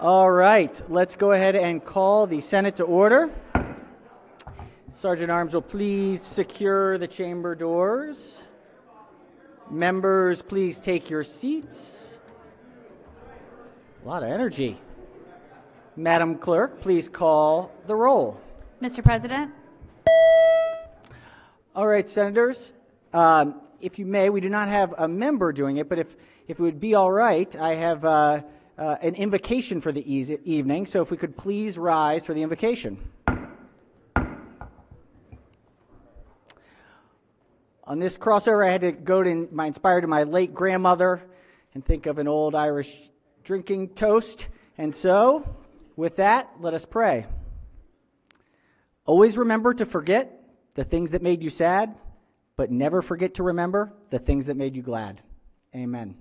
All right, let's go ahead and call the Senate to order. Sergeant Arms will please secure the chamber doors. Members, please take your seats. A lot of energy. Madam Clerk, please call the roll. Mr. President. All right, Senators, if you may, we do not have a member doing it, but if it would be all right, I have an invocation for the evening, so if we could please rise for the invocation. On this crossover, I had to go to inspired to my late grandmother and think of an old Irish drinking toast. And so, with that, let us pray. Always remember to forget the things that made you sad, but never forget to remember the things that made you glad. Amen.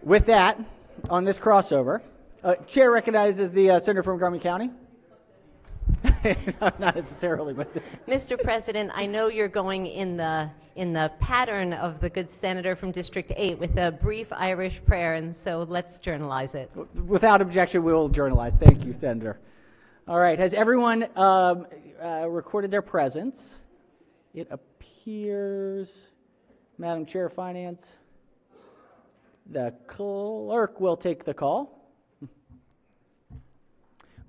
With that, on this crossover, Chair recognizes the Senator from Montgomery County. Not necessarily, but Mr. President, I know you're going in the pattern of the good senator from District 8 with a brief Irish prayer, and so let's journalize it. Without objection, we will journalize. Thank you, Senator. All right, has everyone recorded their presence? It appears, Madam Chair of Finance, the clerk will take the call.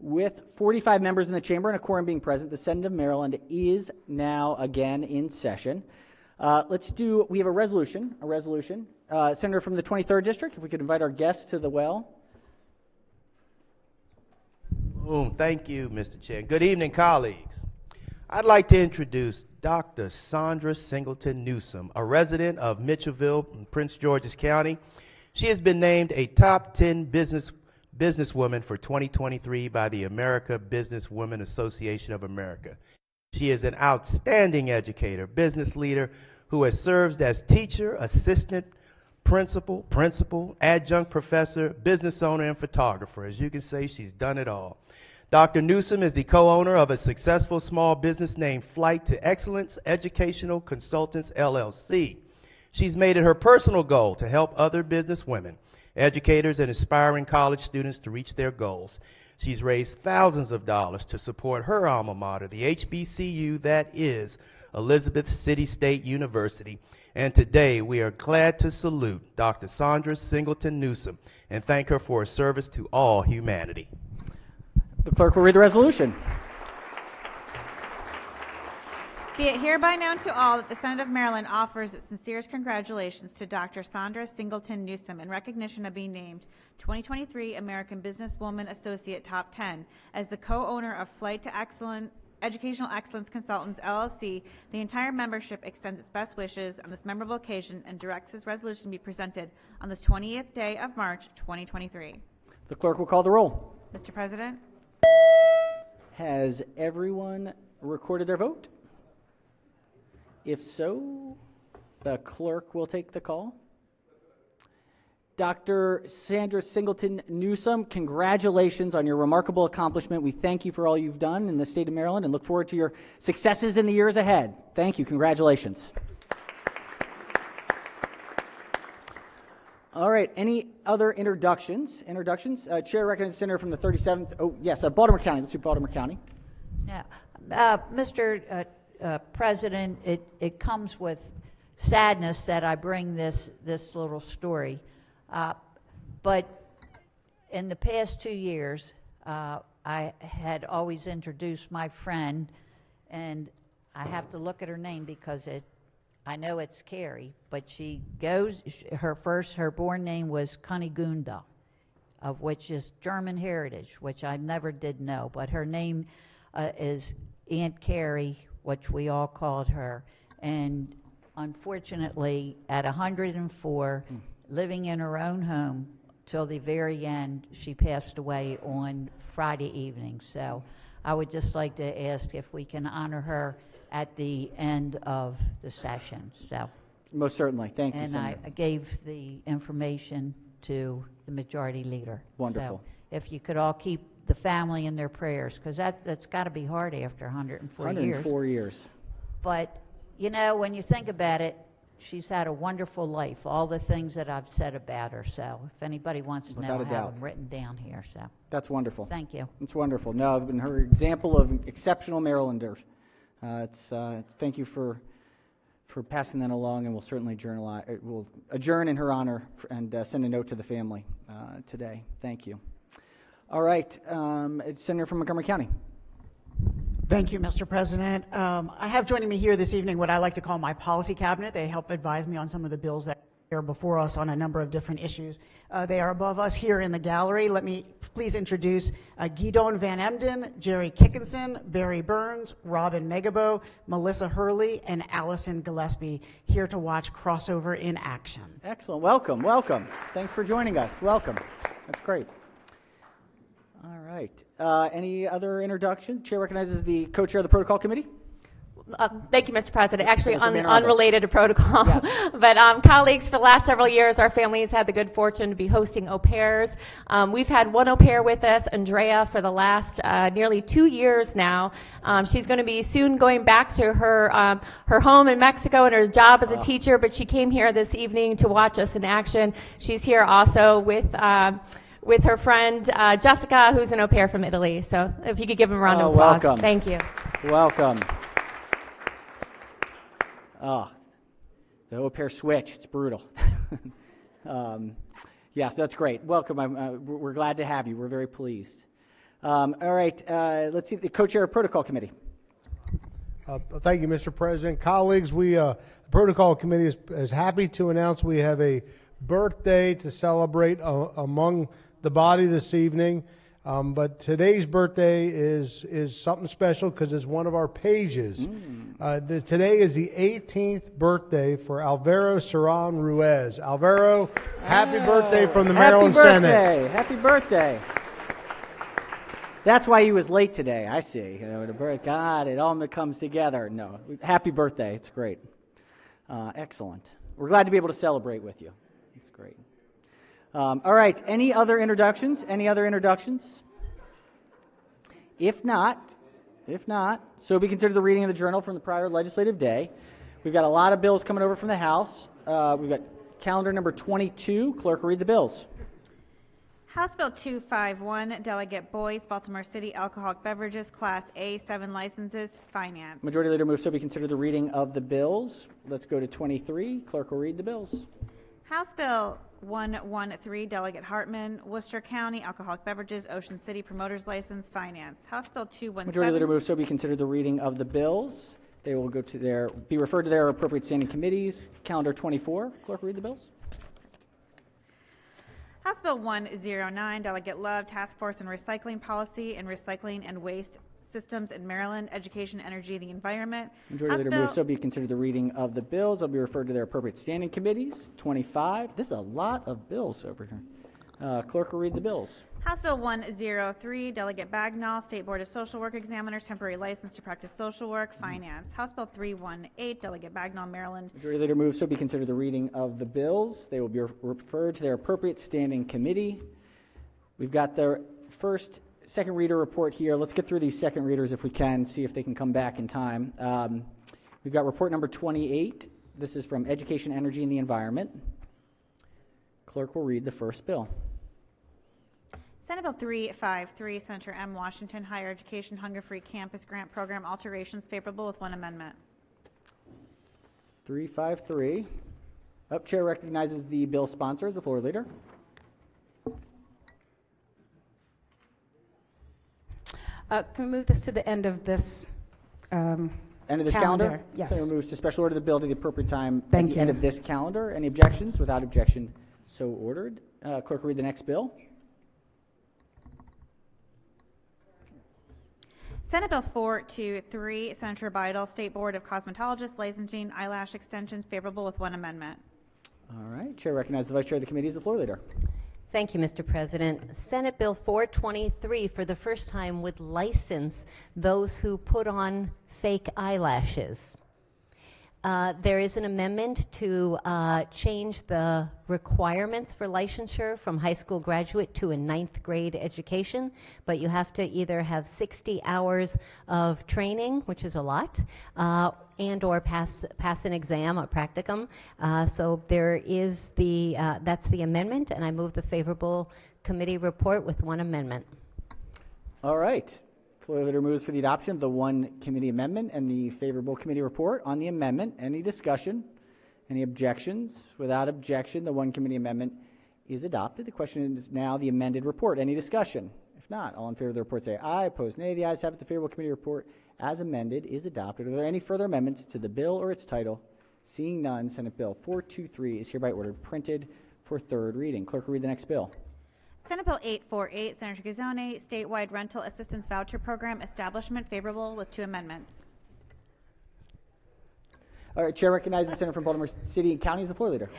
With 45 members in the chamber and a quorum being present, the Senate of Maryland is now again in session. We have a resolution. Senator from the 23rd District, if we could invite our guests to the well. Thank you, Mr. Chair. Good evening, colleagues. I'd like to introduce Dr. Sandra Singleton Newsom, a resident of Mitchellville in Prince George's County. She has been named a top 10 businesswoman for 2023 by the America Business Women Association of America. She is an outstanding educator, business leader who has served as teacher, assistant, principal, adjunct professor, business owner, and photographer. As you can see, she's done it all. Dr. Newsom is the co-owner of a successful small business named Flight to Excellence Educational Consultants, LLC. She's made it her personal goal to help other business women, educators, and aspiring college students to reach their goals. She's raised thousands of dollars to support her alma mater, the HBCU that is Elizabeth City State University. And today we are glad to salute Dr. Sandra Singleton Newsom and thank her for her service to all humanity. The clerk will read the resolution. Be it hereby known to all that the Senate of Maryland offers its sincerest congratulations to Dr. Sandra Singleton Newsom in recognition of being named 2023 American Businesswoman Associate Top 10. As the co-owner of Flight to Educational Excellence Consultants, LLC, the entire membership extends its best wishes on this memorable occasion and directs this resolution to be presented on this 20th day of March, 2023. The clerk will call the roll. Mr. President. Has everyone recorded their vote? If so, the clerk will take the call. Dr. Sandra Singleton Newsom, congratulations on your remarkable accomplishment. We thank you for all you've done in the state of Maryland and look forward to your successes in the years ahead. Thank you. Congratulations. All right. Any other introductions? Chair recognizes the senator from the 37th. Oh, yes, Baltimore County. Let's do Baltimore County. Yeah. Mr. President, it comes with sadness that I bring this little story. But in the past 2 years, I had always introduced my friend, and I have to look at her name because I know it's Carrie, but she goes, her born name was Kunigunda, of which is German heritage, which I never did know, but her name is Aunt Carrie, which we all called her. And unfortunately, at 104, living in her own home till the very end, she passed away on Friday evening. So I would just like to ask if we can honor her at the end of the session. So most certainly. Thank you, and Senator. I gave the information to the majority leader. Wonderful. So if you could all keep the family in their prayers, because that's got to be hard after 104 years. 104 years. But, you know, when you think about it, she's had a wonderful life, all the things that I've said about her. So if anybody wants to know, Without a I have doubt. them written down here. So That's wonderful. thank you. It's wonderful. No, and her example of exceptional Marylanders. Thank you for passing that along, and we'll certainly we'll adjourn in her honor and send a note to the family today. Thank you. All right, Senator from Montgomery County. Thank you, Mr. President. I have joining me here this evening what I like to call my policy cabinet. They help advise me on some of the bills that are before us on a number of different issues. They are above us here in the gallery. Let me please introduce Guidon Van Emden, Jerry Kickinson, Barry Burns, Robin Megabo, Melissa Hurley, and Allison Gillespie here to watch Crossover in action. Excellent. Welcome. Welcome. Thanks for joining us. Welcome. That's great. All right. Any other introductions? Chair recognizes the co-chair of the Protocol Committee. Thank you, Mr. President. Actually, Senator Van Arndt. unrelated to protocol, Yes. but colleagues, for the last several years, our family has had the good fortune to be hosting au pairs. We've had one au pair with us, Andrea, for the last nearly 2 years now. She's going to be soon going back to her her home in Mexico and her job as a teacher, but she came here this evening to watch us in action. She's here also with her friend Jessica, who's an au pair from Italy. So if you could give them a round of applause. Welcome. Thank you. Welcome. Oh, the au pair switch, it's brutal. Yes, that's great. Welcome. We're glad to have you. We're very pleased. All right, let's see, the co-chair of Protocol Committee. Thank you, Mr. President. Colleagues, the Protocol Committee is happy to announce we have a birthday to celebrate among the body this evening. But today's birthday is something special because it's one of our pages. Today is the 18th birthday for Alvaro Serran Ruiz. Alvaro, happy birthday from the Maryland Senate. Happy birthday. That's why he was late today. I see. God, it all comes together. No, happy birthday. It's great. Excellent. We're glad to be able to celebrate with you. It's great. All right. Any other introductions? If not, so be considered the reading of the journal from the prior legislative day. We've got a lot of bills coming over from the House. We've got calendar number 22. Clerk will read the bills. House Bill 251, Delegate Boyce, Baltimore City Alcoholic Beverages, Class A, 7 licenses, Finance. Majority Leader moves so be considered the reading of the bills. Let's go to 23. Clerk will read the bills. House Bill 113, Delegate Hartman, Worcester County Alcoholic Beverages, Ocean City Promoters License, Finance. House Bill 217. Majority Leader moves so be considered the reading of the bills. They will be referred to their appropriate standing committees. Calendar 24. Clerk will read the bills. House Bill 109, Delegate Love, Task Force on Recycling Policy and Recycling and Waste Systems in Maryland, Education, Energy, the Environment. Majority Leader moves so be considered the reading of the bills. They'll be referred to their appropriate standing committees. 25. This is a lot of bills over here. Clerk will read the bills. House Bill 103, Delegate Bagnall, State Board of Social Work Examiners, temporary license to practice social work, Finance. House Bill 318, Delegate Bagnall, Maryland. Majority Leader moves so be considered the reading of the bills. They will be referred to their appropriate standing committee. We've got the second reader report here. Let's get through these second readers if we can, see if they can come back in time. We've got report number 28. This is from Education, Energy, and the Environment. Clerk will read the first bill. Senate Bill 353, Senator M. Washington, Higher Education Hunger-Free Campus Grant Program alterations, favorable with one amendment. 353. Chair recognizes the bill sponsor as the floor leader. Can we move this to the end of this End of this calendar? Yes. So moves to special order the bill to the appropriate time Thank at the you. end of this calendar. Any objections? Without objection, so ordered. Clerk will read the next bill. Senate Bill 423, Senator Bidle, State Board of Cosmetologists, Licensing, Eyelash Extensions, favorable with one amendment. All right. Chair recognizes the Vice Chair of the Committee as the floor leader. Thank you, Mr. President. Senate Bill 423 for the first time would license those who put on fake eyelashes. There is an amendment to change the requirements for licensure from high school graduate to a 9th grade education, but you have to either have 60 hours of training, which is a lot, and or pass an exam, a practicum. So there is that's the amendment, and I move the favorable committee report with one amendment. All right. Floor leader moves for the adoption of the one committee amendment and the favorable committee report on the amendment. Any discussion? Any objections? Without objection, the one committee amendment is adopted. The question is now the amended report. Any discussion? If not, all in favor of the report say aye. Opposed, nay. The ayes have it. The favorable committee report as amended is adopted. Are there any further amendments to the bill or its title? Seeing none, Senate Bill 423 is hereby ordered printed for third reading. Clerk will read the next bill. Senate Bill 848, Senator Guzone, statewide rental assistance voucher program establishment, favorable with two amendments. All right, Chair recognizes the Senator from Baltimore City and County as the floor leader.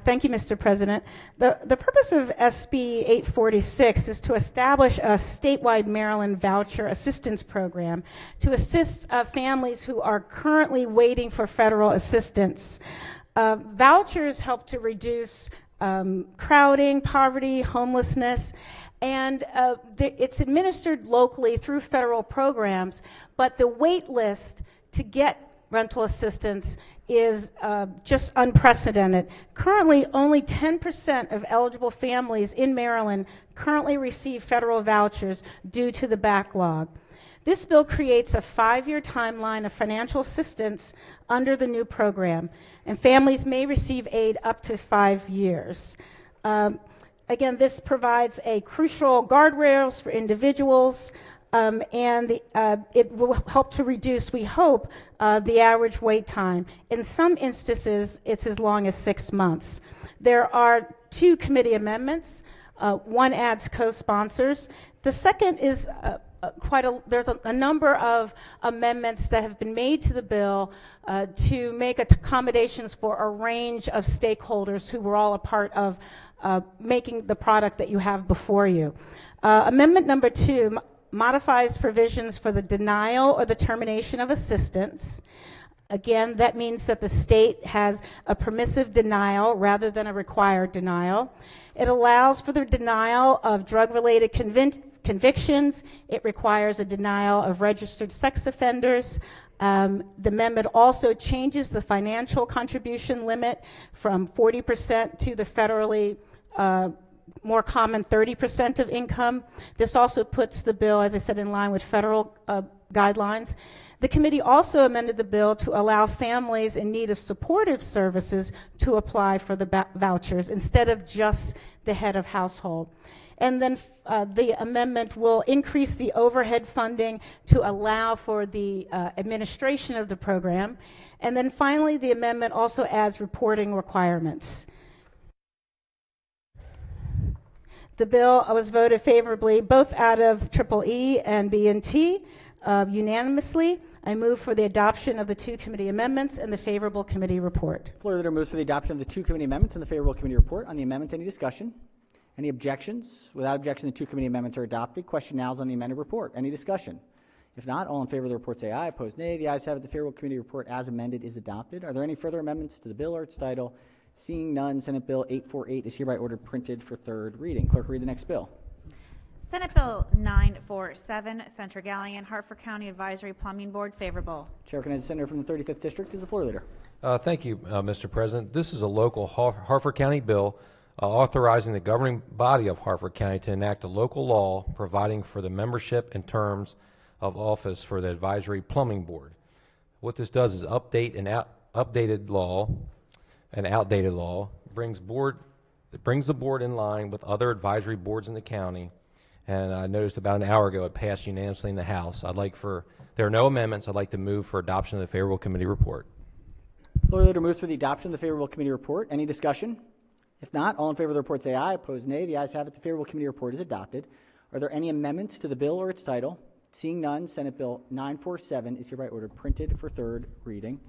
Thank you, Mr. President. The purpose of SB 846 is to establish a statewide Maryland voucher assistance program to assist families who are currently waiting for federal assistance. Vouchers help to reduce crowding, poverty, homelessness, and it's administered locally through federal programs, but the wait list to get rental assistance is just unprecedented. Currently, only 10% of eligible families in Maryland currently receive federal vouchers due to the backlog. This bill creates a 5-year timeline of financial assistance under the new program, and families may receive aid up to 5 years. Again, this provides a crucial guardrails for individuals, and it will help to reduce, we hope, the average wait time. In some instances, it's as long as 6 months. There are 2 committee amendments. One adds co-sponsors. The second is there's a number of amendments that have been made to the bill to make accommodations for a range of stakeholders who were all a part of making the product that you have before you. Amendment number 2 modifies provisions for the denial or the termination of assistance. Again, that means that the state has a permissive denial rather than a required denial. It allows for the denial of drug-related convictions. It requires a denial of registered sex offenders. The amendment also changes the financial contribution limit from 40% to the federally more common 30% of income. This also puts the bill, as I said, in line with federal guidelines. The committee also amended the bill to allow families in need of supportive services to apply for the vouchers instead of just the head of household. And then the amendment will increase the overhead funding to allow for the administration of the program. And then finally, the amendment also adds reporting requirements. The bill was voted favorably both out of EEE and B&T unanimously. I move for the adoption of the 2 committee amendments and the favorable committee report. Floor leader moves for the adoption of the 2 committee amendments and the favorable committee report. On the amendments, any discussion? Any objections? Without objection, the 2 committee amendments are adopted. Question now is on the amended report. Any discussion? If not, all in favor of the report say aye. Opposed, nay. The ayes have it. The favorable committee report as amended is adopted. Are there any further amendments to the bill or its title? Seeing none, Senate Bill 848 is hereby ordered printed for third reading. Clerk, read the next bill. Senate Bill 947, Senator Gallion, Hartford County Advisory Plumbing Board, favorable. Chair recognizes the senator from the 35th District is the floor leader. Thank you, Mr. President. This is a local Hartford County bill authorizing the governing body of Hartford County to enact a local law providing for the membership and terms of office for the Advisory Plumbing Board. What this does is update an outdated law, brings the board in line with other advisory boards in the county. And I noticed about an hour ago it passed unanimously in the House. There are no amendments. I'd like to move for adoption of the favorable committee report. Floor leader moves for the adoption of the favorable committee report. Any discussion? If not, all in favor of the report say aye. Opposed, nay. The ayes have it. The favorable committee report is adopted. Are there any amendments to the bill or its title? Seeing none, Senate Bill 947 is hereby ordered printed for third reading.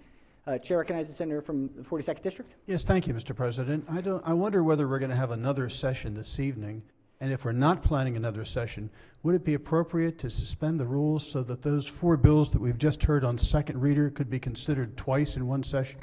Chair recognizes the senator from the 42nd District. Yes, thank you, Mr. President. I wonder whether we're going to have another session this evening And if we're not planning another session, would it be appropriate to suspend the rules so that those 4 bills that we've just heard on second reader could be considered twice in one session?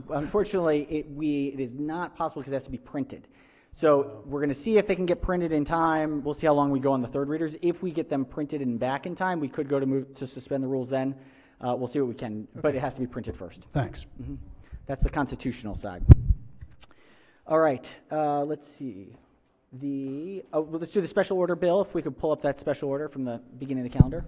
Unfortunately, it is not possible because it has to be printed. So we're going to see if they can get printed in time. We'll see how long we go on the third readers. If we get them printed and back in time, we could go to suspend the rules then. We'll see what we can, but it has to be printed first. Thanks. That's the constitutional side. All right, let's see. Let's do the special order bill, if we could pull up that special order from the beginning of the calendar.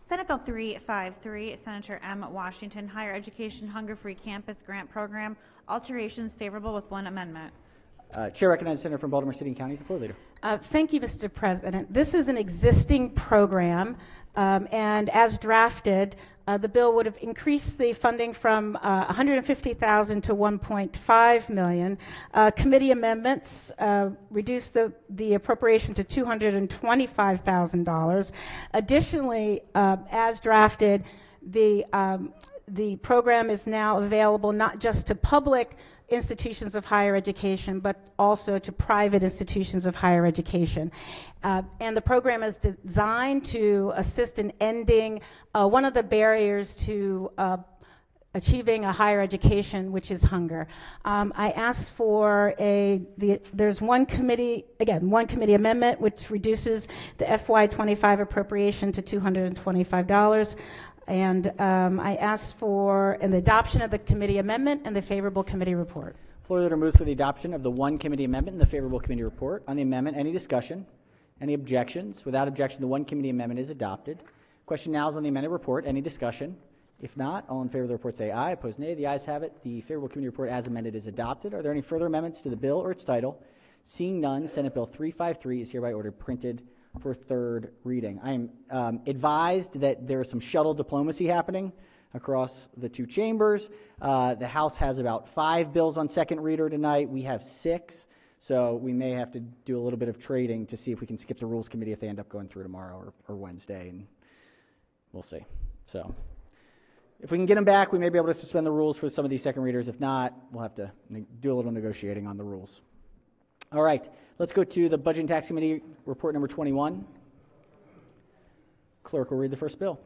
Senate Bill 353, Senator M. Washington, Higher Education Hunger-Free Campus Grant Program, alterations favorable with one amendment. Chair recognizes Senator from Baltimore City and County as the floor leader. Thank you, Mr. President. This is an existing program, and as drafted, the bill would have increased the funding from $150,000 to $1.5 million. Committee amendments reduced the appropriation to $225,000. Additionally, as drafted, the program is now available not just to public institutions of higher education, but also to private institutions of higher education. And the program is designed to assist in ending one of the barriers to achieving a higher education, which is hunger. I asked for there's one committee amendment which reduces the FY25 appropriation to $225. And I asked for an adoption of the committee amendment and the favorable committee report. Floor leader moves for the adoption of the one committee amendment and the favorable committee report. On the amendment, any discussion? Any objections? Without objection, the one committee amendment is adopted. Question now is on the amended report. Any discussion? If not, all in favor of the report say aye. Opposed, nay. The ayes have it. The favorable committee report as amended is adopted. Are there any further amendments to the bill or its title? Seeing none, Senate Bill 353 is hereby ordered printed for third reading. I am advised that there is some shuttle diplomacy happening across the two chambers. The House has about 5 bills on second reader tonight. We have 6, so we may have to do a little bit of trading to see if we can skip the Rules Committee if they end up going through tomorrow or Wednesday, and we'll see. So if we can get them back, we may be able to suspend the rules for some of these second readers. If not, we'll have to do a little negotiating on the rules. All right, let's go to the Budget and Tax Committee report number 21. Clerk will read the first bill.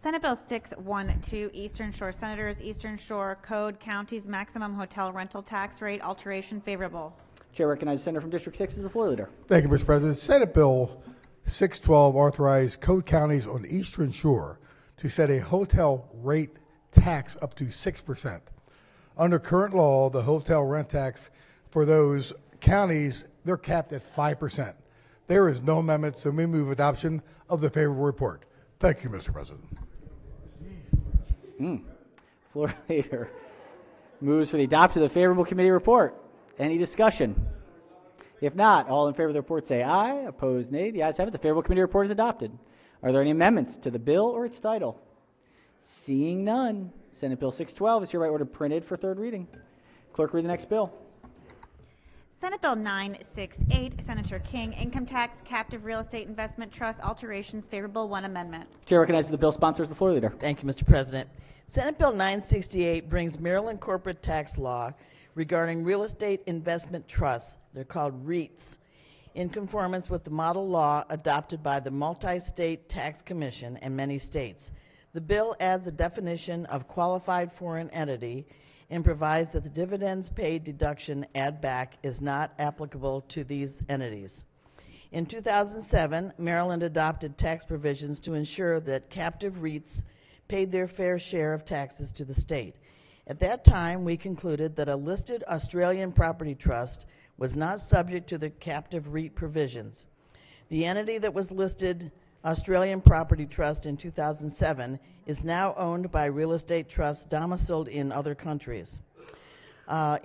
Senate Bill 612, Eastern Shore Senators, Eastern Shore Code, Counties Maximum Hotel Rental Tax Rate, alteration favorable. Chair recognizes Senator from District 6 as the floor leader. Thank you, Mr. President. Senate Bill 612 authorized Code Counties on the Eastern Shore to set a hotel rate tax up to 6%. Under current law, the hotel rent tax for those counties, they're capped at 5%. There is no amendment, so we move adoption of the favorable report. Thank you, Mr. President. Floor leader moves for the adoption of the favorable committee report. Any discussion? If not, all in favor of the report say aye. Opposed, nay. The ayes have it. The favorable committee report is adopted. Are there any amendments to the bill or its title? Seeing none, Senate Bill 612 is hereby ordered printed for third reading. Clerk, read the next bill. Senate Bill 968, Senator King, Income Tax Captive Real Estate Investment Trust, alterations favorable, one amendment. Chair recognizes the bill sponsor as the floor leader. Thank you, Mr. President. Senate Bill 968 brings Maryland corporate tax law regarding real estate investment trusts, they're called REITs, in conformance with the model law adopted by the Multi-State Tax Commission and many states. The bill adds a definition of qualified foreign entity and provides that the dividends paid deduction add back is not applicable to these entities. In 2007, Maryland adopted tax provisions to ensure that captive REITs paid their fair share of taxes to the state. At that time, we concluded that a listed Australian property trust was not subject to the captive REIT provisions. The entity that was listed Australian Property Trust in 2007 is now owned by real estate trusts domiciled in other countries.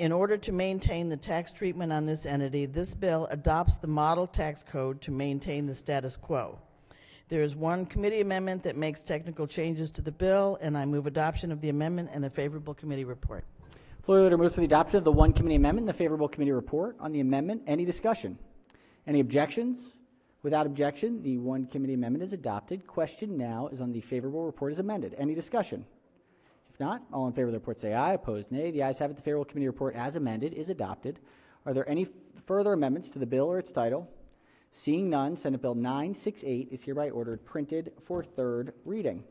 In order to maintain the tax treatment on this entity, this bill adopts the model tax code to maintain the status quo. There is one committee amendment that makes technical changes to the bill, and I move adoption of the amendment and the favorable committee report. Floor leader moves for the adoption of the one committee amendment and the favorable committee report. On the amendment, any discussion? Any objections? Without objection, the one committee amendment is adopted. Question now is on the favorable report as amended. Any discussion? If not, all in favor of the report say aye. Opposed, nay. The ayes have it. The favorable committee report as amended is adopted. Are there any further amendments to the bill or its title? Seeing none, Senate Bill 968 is hereby ordered printed for third reading.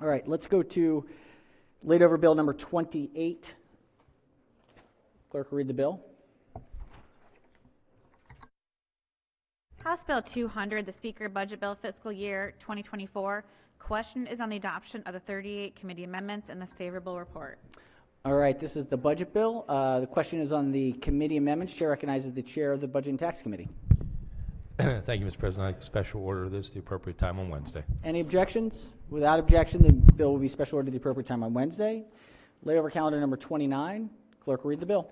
All right, let's go to laid over bill number 28. Clerk will read the bill. House Bill 200, the Speaker Budget Bill Fiscal Year 2024. Question is on the adoption of the 38 committee amendments and the favorable report. All right, this is the budget bill. The question is on the committee amendments. Chair recognizes the chair of the Budget and Tax Committee. Thank you, Mr. President. I'd like to special order this the appropriate time on Wednesday. Any objections? Without objection, the bill will be special ordered at the appropriate time on Wednesday. Layover calendar number 29. Clerk will read the bill.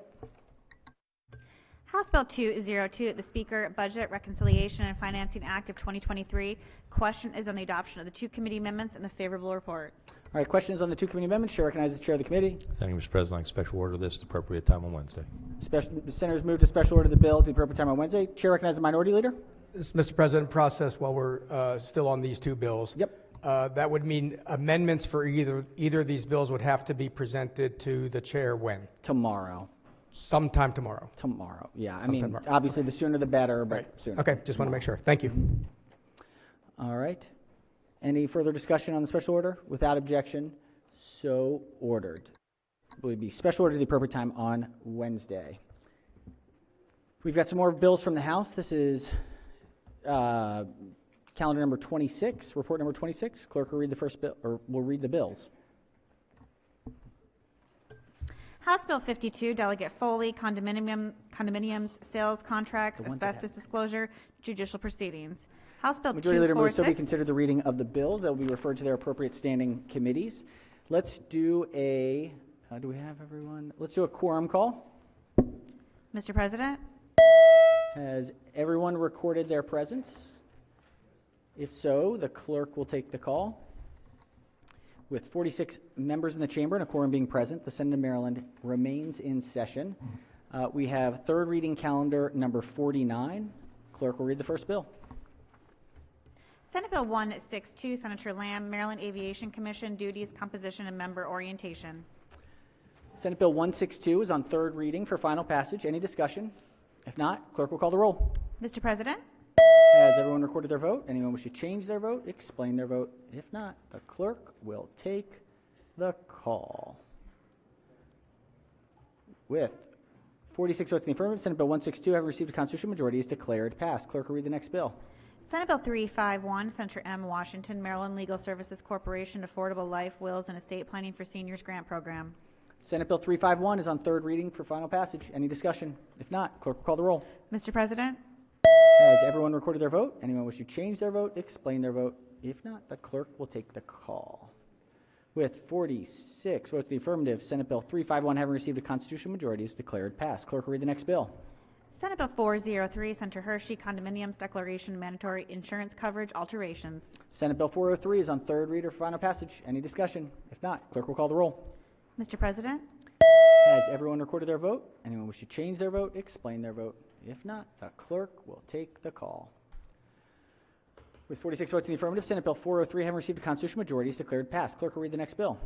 House Bill 202, the Speaker Budget Reconciliation and Financing Act of 2023. Question is on the adoption of the two committee amendments and the favorable report. All right, questions on the two committee amendments. Chair recognizes the chair of the committee. Thank you, Mr. President. I'd like to special order this at the appropriate time on Wednesday. The senators move to special order the bill to the appropriate time on Wednesday. Chair recognizes the minority leader. This, Mr. President, process while we're still on these two bills. Yep. That would mean amendments for either of these bills would have to be presented to the chair when? Tomorrow. Sometime tomorrow. Tomorrow, yeah. Sometime I mean, tomorrow. obviously the sooner the better, but Right. sooner. Okay, just want to make sure. Thank you. All right. Any further discussion on the special order? Without objection, so ordered. It will be special order to the appropriate time on Wednesday. We've got some more bills from the House. This is calendar number 26, report number 26. Clerk will read the first bill, or will read the bills. House Bill 52, Delegate Foley, condominiums, sales contracts, asbestos disclosure, judicial proceedings. House Bill Majority Leader moves so be 246. considered the reading of the bills. That will be referred to their appropriate standing committees. Let's do a, do we have everyone? Let's do a quorum call. Mr. President, Has everyone recorded their presence? If so, the clerk will take the call. With 46 members in the chamber and a quorum being present, the Senate of Maryland remains in session. We have third reading calendar number 49. Clerk will read the first bill. Senate Bill 162, Senator Lamb, Maryland Aviation Commission duties, composition, and member orientation. Senate Bill 162 is on third reading for final passage. Any discussion? If not, clerk will call the roll. Mr. President, Has everyone recorded their vote? Anyone wish to change their vote? Explain their vote. If not, the clerk will take the call. With 46 votes in the affirmative, Senate Bill 162 having received a constitutional majority is declared passed. Clerk will read the next bill. Senate Bill 351, Senator M. Washington, Maryland Legal Services Corporation, Affordable Life, Wills, and Estate Planning for Seniors Grant Program. Senate Bill 351 is on third reading for final passage. Any discussion? If not, clerk will call the roll. Mr. President, Has everyone recorded their vote? Anyone wish to change their vote? Explain their vote. If not, the clerk will take the call. With 46 votes in the affirmative, Senate Bill 351 having received a constitutional majority is declared passed. Clerk will read the next bill. Senate Bill 403, Senator Hershey, Condominiums Declaration Mandatory Insurance Coverage Alterations. Senate Bill 403 is on third reader for final passage. Any discussion? If not, clerk will call the roll. Mr. President, Has everyone recorded their vote? Anyone wish to change their vote? Explain their vote. If not, the clerk will take the call. With 46 votes in the affirmative, Senate Bill 403 having received a constitutional majority is declared passed. Clerk will read the next bill.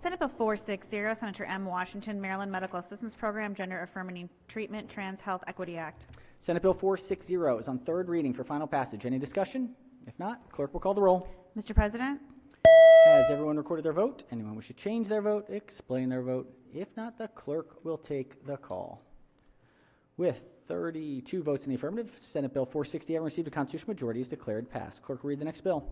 Senate Bill 460, Senator M. Washington, Maryland Medical Assistance Program, Gender Affirming Treatment, Trans Health Equity Act. Senate Bill 460 is on third reading for final passage. Any discussion? If not, clerk will call the roll. Mr. President, Has everyone recorded their vote? Anyone wish to change their vote? Explain their vote. If not, the clerk will take the call. With 32 votes in the affirmative, Senate Bill 460 having received a constitutional majority is declared passed. Clerk will read the next bill.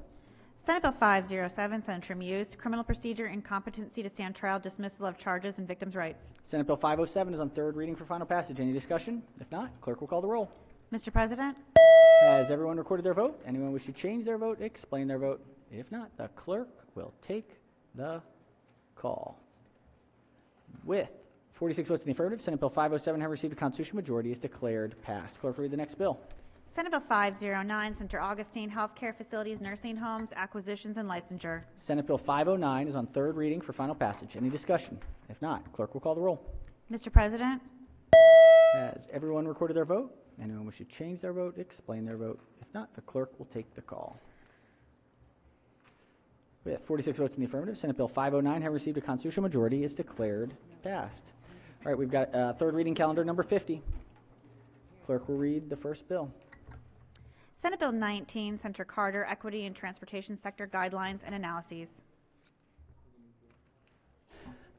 Senate Bill 507, Senator Muse, Criminal Procedure, Incompetency to Stand Trial, Dismissal of Charges, and Victims' Rights. Senate Bill 507 is on third reading for final passage. Any discussion? If not, clerk will call the roll. Mr. President, Has everyone recorded their vote? Anyone wish to change their vote? Explain their vote. If not, the clerk will take the call. With 46 votes in the affirmative, Senate Bill 507 having received a constitutional majority is declared passed. Clerk will read the next bill. Senate Bill 509, Senator Augustine, Healthcare Facilities, Nursing Homes, Acquisitions, and Licensure. Senate Bill 509 is on third reading for final passage. Any discussion? If not, clerk will call the roll. Mr. President, Has everyone recorded their vote? Anyone wish to change their vote, explain their vote? If not, the clerk will take the call. With 46 votes in the affirmative, Senate Bill 509, having received a constitutional majority, is declared passed. All right, we've got third reading calendar number 50. Clerk will read the first bill. Senate Bill 19, Senator Carter, Equity and Transportation Sector Guidelines and Analyses.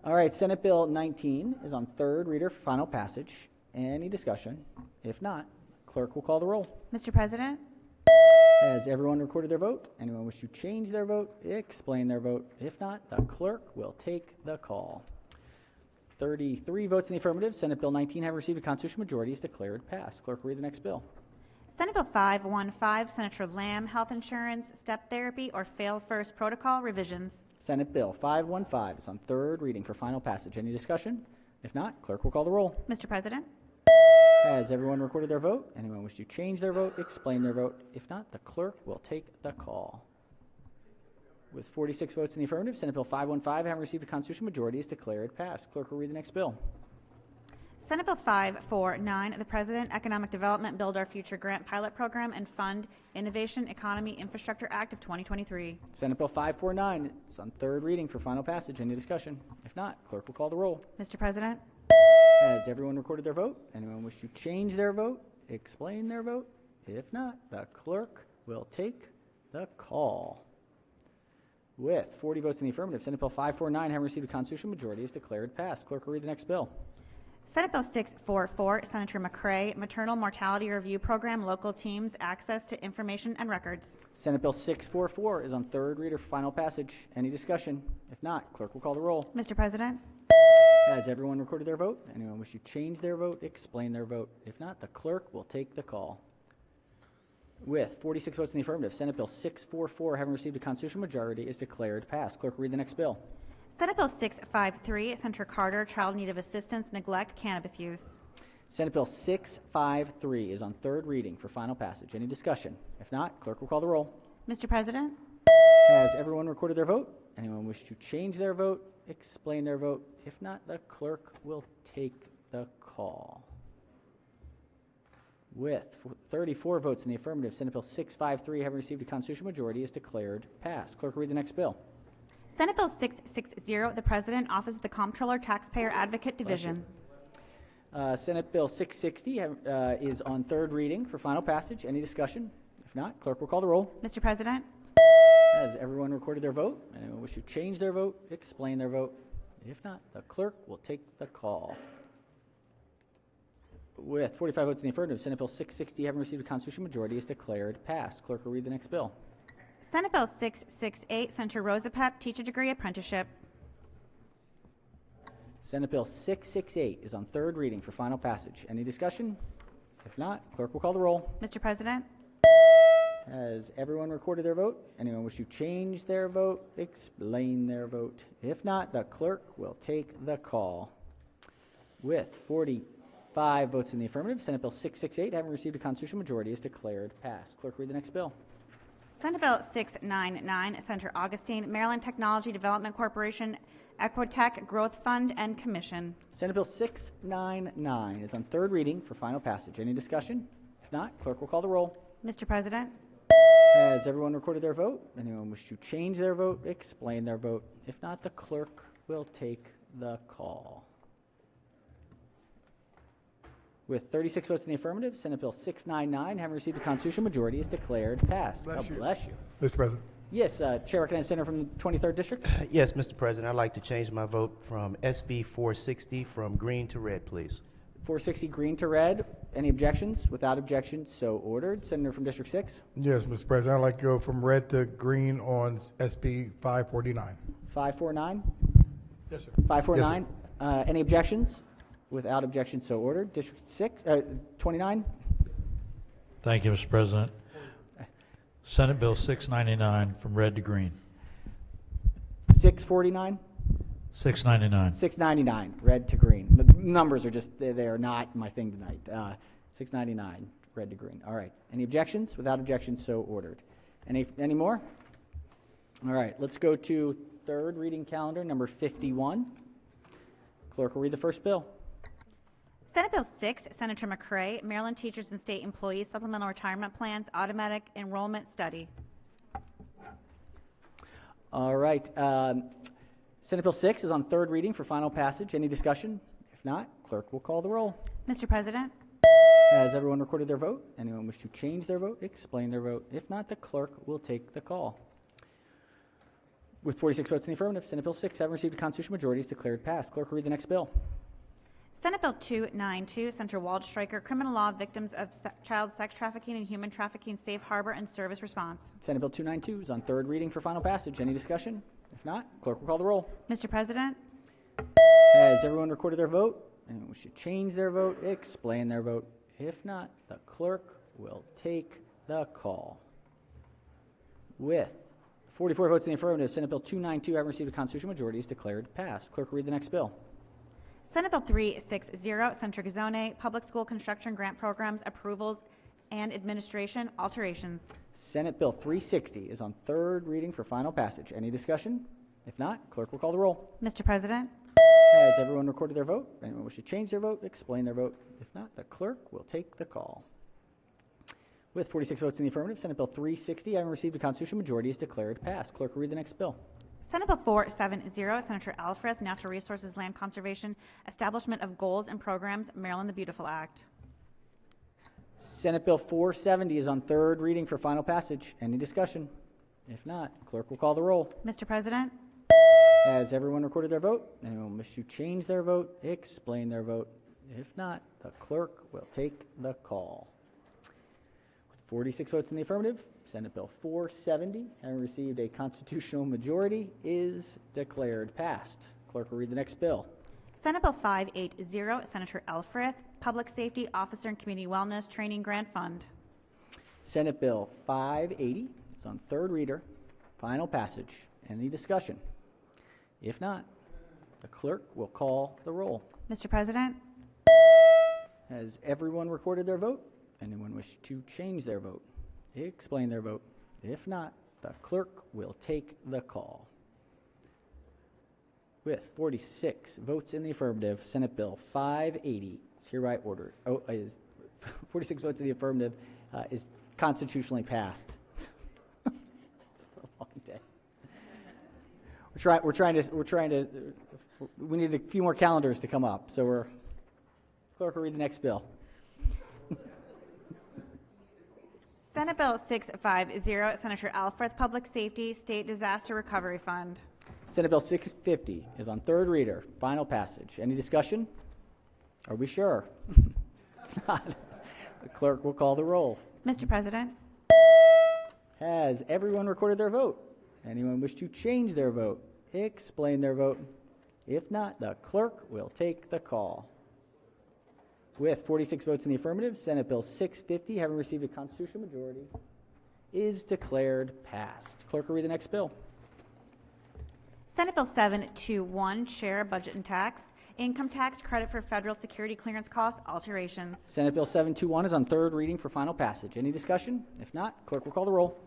All right, Senate Bill 19 is on third reader for final passage. Any discussion? If not, clerk will call the roll. Mr. President, Has everyone recorded their vote? Anyone wish to change their vote, explain their vote? If not, the clerk will take the call. 33 votes in the affirmative. Senate Bill 19 having received a constitutional majority is declared passed. Clerk will read the next bill. Senate Bill 515, Senator Lamb, Health Insurance, Step Therapy, or Fail First Protocol revisions. Senate Bill 515 is on third reading for final passage. Any discussion? If not, clerk will call the roll. Mr. President, Has everyone recorded their vote? Anyone wish to change their vote, explain their vote? If not, the clerk will take the call. With 46 votes in the affirmative, Senate Bill 515, having received a constitutional majority, is declared passed. Clerk will read the next bill. Senate Bill 549, the President Economic Development Build Our Future Grant Pilot Program and Fund Innovation Economy Infrastructure Act of 2023. Senate Bill 549 is on third reading for final passage. Any discussion? If not, clerk will call the roll. Mr. President, Has everyone recorded their vote? Anyone wish to change their vote, explain their vote? If not, the clerk will take the call. With 40 votes in the affirmative, Senate Bill 549, having received a constitutional majority, is declared passed. Clerk will read the next bill. Senate Bill 644, Senator McCray, Maternal Mortality Review Program, Local Teams, Access to Information and Records. Senate Bill 644 is on third reader for final passage. Any discussion? If not, clerk will call the roll. Mr. President, Has everyone recorded their vote? Anyone wish to change their vote, explain their vote? If not, the clerk will take the call. With 46 votes in the affirmative, Senate Bill 644, having received a constitutional majority, is declared passed. Clerk will read the next bill. Senate Bill 653, Senator Carter, Child in Need of Assistance, Neglect, Cannabis Use. Senate Bill 653 is on third reading for final passage. Any discussion? If not, clerk will call the roll. Mr. President, Has everyone recorded their vote? Anyone wish to change their vote, explain their vote? If not, the clerk will take the call. With 34 votes in the affirmative, Senate Bill 653, having received a constitutional majority, is declared passed. Clerk will read the next bill. Senate Bill 660, the President, Office of the Comptroller, Taxpayer Advocate Division. Senate Bill 660 is on third reading for final passage. Any discussion? If not, clerk will call the roll. Mr. President, Has everyone recorded their vote? Anyone wish to change their vote, explain their vote? If not, the clerk will take the call. With 45 votes in the affirmative, Senate Bill 660, having received a constitutional majority, is declared passed. Clerk will read the next bill. Senate Bill 668, Senator Rosa Pepp, Teacher Degree Apprenticeship. Senate Bill 668 is on third reading for final passage. Any discussion? If not, clerk will call the roll. Mr. President, Has everyone recorded their vote? Anyone wish to change their vote, explain their vote? If not, the clerk will take the call. With 45 votes in the affirmative, Senate Bill 668, having received a constitutional majority, is declared passed. Clerk, read the next bill. Senate Bill 699, Senator Augustine, Maryland Technology Development Corporation, Equitech Growth Fund and Commission. Senate Bill 699 is on third reading for final passage. Any discussion? If not, clerk will call the roll. Mr. President, Has everyone recorded their vote? Anyone wish to change their vote, explain their vote? If not, the clerk will take the call. With 36 votes in the affirmative, Senate Bill 699, having received a constitutional majority, is declared passed. Bless you. Bless you. Mr. President. Yes, Chair recognizes Senator from the 23rd District. Yes, Mr. President, I'd like to change my vote from SB 460 from green to red, please. 460 green to red. Any objections? Without objection, so ordered. Senator from District 6. Yes, Mr. President, I'd like to go from red to green on SB 549. 549. Yes, sir. 549. Any objections? Without objection, so ordered. District 6, 29. Thank you, Mr. President. Senate Bill 699 from red to green. 649. 699. 699, red to green. The numbers are just, they are not my thing tonight. 699, red to green. All right. Any objections? Without objection, so ordered. Any more? All right. Let's go to third reading calendar, number 51. Clerk will read the first bill. Senate Bill 6, Senator McCray, Maryland Teachers and State Employees Supplemental Retirement Plans Automatic Enrollment Study. All right. Senate Bill 6 is on third reading for final passage. Any discussion? If not, clerk will call the roll. Mr. President, Has everyone recorded their vote? Anyone wish to change their vote? Explain their vote. If not, the clerk will take the call. With 46 votes in the affirmative, Senate Bill 6, having received a constitutional majority, is declared passed. Clerk will read the next bill. Senate Bill 292, Senator Waldstreicher, Criminal Law Victims of Child Sex Trafficking and Human Trafficking Safe Harbor and Service Response. Senate Bill 292 is on third reading for final passage. Any discussion? If not, clerk will call the roll. Mr. President, Has everyone recorded their vote? Anyone wish to change their vote? Explain their vote. If not, the clerk will take the call. With 44 votes in the affirmative, Senate Bill 292, having received a constitutional majority, is declared passed. Clerk will read the next bill. Senate Bill 360, Senator Gazzone, Public School Construction Grant Programs Approvals and Administration Alterations. Senate Bill 360 is on third reading for final passage. Any discussion? If not, clerk will call the roll. Mr. President, Has everyone recorded their vote? Anyone wish to change their vote? Explain their vote. If not, the clerk will take the call. With 46 votes in the affirmative, Senate Bill 360, having received a constitutional majority, is declared passed. Clerk will read the next bill. Senate Bill 470, Senator Alfrith, Natural Resources Land Conservation, Establishment of Goals and Programs, Maryland the Beautiful Act. Senate Bill 470 is on third reading for final passage. Any discussion? If not, clerk will call the roll. Mr. President, Has everyone recorded their vote? Anyone wish to change their vote? Explain their vote. If not, the clerk will take the call. With 46 votes in the affirmative, Senate Bill 470, having received a constitutional majority, is declared passed. Clerk will read the next bill. Senate Bill 580, Senator Alfrith, Public Safety Officer and Community Wellness Training Grant Fund. Senate Bill 580 is on third reader, final passage. Any discussion? If not, the clerk will call the roll. Mr. President, Has everyone recorded their vote? Anyone wish to change their vote? Explain their vote. If not, the clerk will take the call. With 46 votes in the affirmative, Senate Bill 580 is hereby ordered. 46 votes in the affirmative is constitutionally passed. It's a long day. We need a few more calendars to come up, so clerk will read the next bill. Senate Bill 650, Senator Alfrith, Public Safety State Disaster Recovery Fund. Senate Bill 650 is on third reader, final passage. Any discussion? Are we sure? If not, the clerk will call the roll. Mr. President, Has everyone recorded their vote? Anyone wish to change their vote? Explain their vote. If not, the clerk will take the call. With 46 votes in the affirmative, Senate Bill 650, having received a constitutional majority, is declared passed. Clerk will read the next bill. Senate Bill 721, Share Budget and Tax, Income Tax Credit for Federal Security Clearance Cost Alterations. Senate Bill 721 is on third reading for final passage. Any discussion? If not, clerk will call the roll.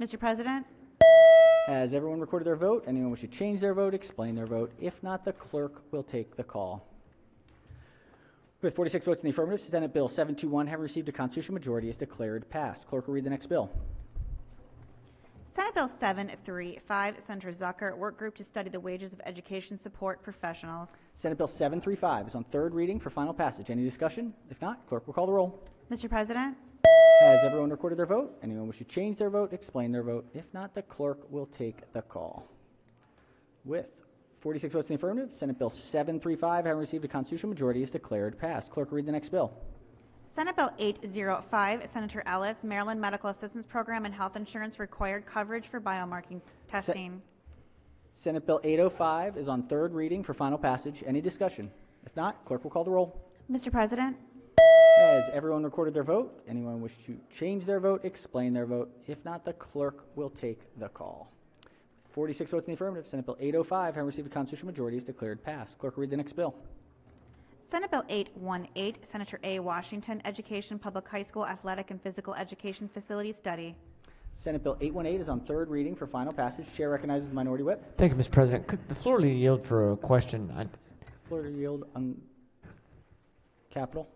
Mr. President, Has everyone recorded their vote? Anyone wish to change their vote? Explain their vote. If not, the clerk will take the call. With 46 votes in the affirmative, Senate Bill 721, having received a constitutional majority, is declared passed. Clerk will read the next bill. Senate Bill 735, Senator Zucker, Work Group to Study the Wages of Education Support Professionals. Senate Bill 735 is on third reading for final passage. Any discussion? If not, clerk will call the roll. Mr. President, Has everyone recorded their vote? Anyone wish to change their vote? Explain their vote. If not, the clerk will take the call. With 46 votes in the affirmative, Senate Bill 735, having received a constitutional majority, is declared passed. Clerk will read the next bill. Senate Bill 805, Senator Ellis, Maryland Medical Assistance Program and Health Insurance Required Coverage for Biomarking Testing. Senate Bill 805 is on third reading for final passage. Any discussion? If not, clerk will call the roll. Mr. President, Has everyone recorded their vote? Anyone wish to change their vote? Explain their vote. If not, the clerk will take the call. With 46 votes in the affirmative, Senate Bill 805, having received a constitutional majority, is declared passed. Clerk will read the next bill. Senate Bill 818, Senator A. Washington, Education Public High School Athletic and Physical Education Facility Study. Senate Bill 818 is on third reading for final passage. Chair recognizes the minority whip. Thank you, Mr. President. Could the floor yield for a question? Floor to yield on Capital.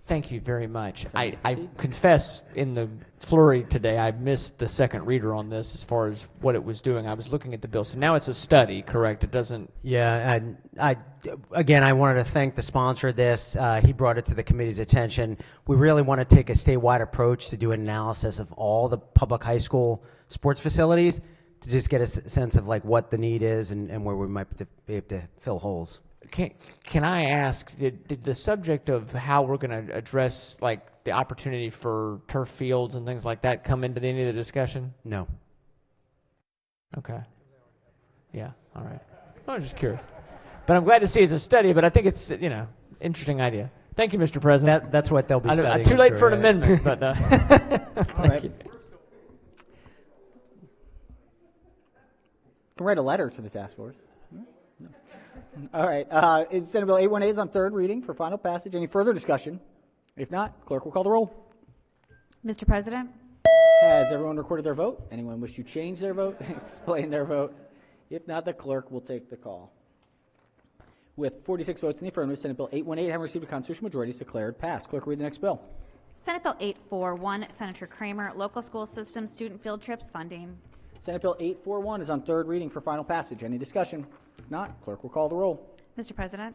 Thank you very much. I proceed. confess in the flurry today, I missed the second reader on this as far as what it was doing. I was looking at the bill. So now it's a study, correct? It doesn't... Yeah, and I wanted to thank the sponsor of this. He brought it to the committee's attention. We really want to take a statewide approach to do an analysis of all the public high school sports facilities to just get a sense of like what the need is and where we might be able to fill holes. Can I ask, did the subject of how we're going to address like the opportunity for turf fields and things like that come into any of the discussion? No. Okay. Yeah, all right. I was just curious. But I'm glad to see it's a study, but I think it's, interesting idea. Thank you, Mr. President. That's what they'll be studying. Too late for an amendment, but All right. You can write a letter to the task force. No. All right. Senate Bill 818 is on third reading for final passage. Any further discussion? If not, clerk will call the roll. Mr. President? Has everyone recorded their vote? Anyone wish to change their vote? Explain their vote? If not, the clerk will take the call. With 46 votes in the affirmative, Senate Bill 818 having received a constitutional majority is declared passed. Clerk will read the next bill. Senate Bill 841, Senator Kramer, local school system student field trips funding. Senate Bill 841 is on third reading for final passage. Any discussion? If not, clerk will call the roll. Mr. President?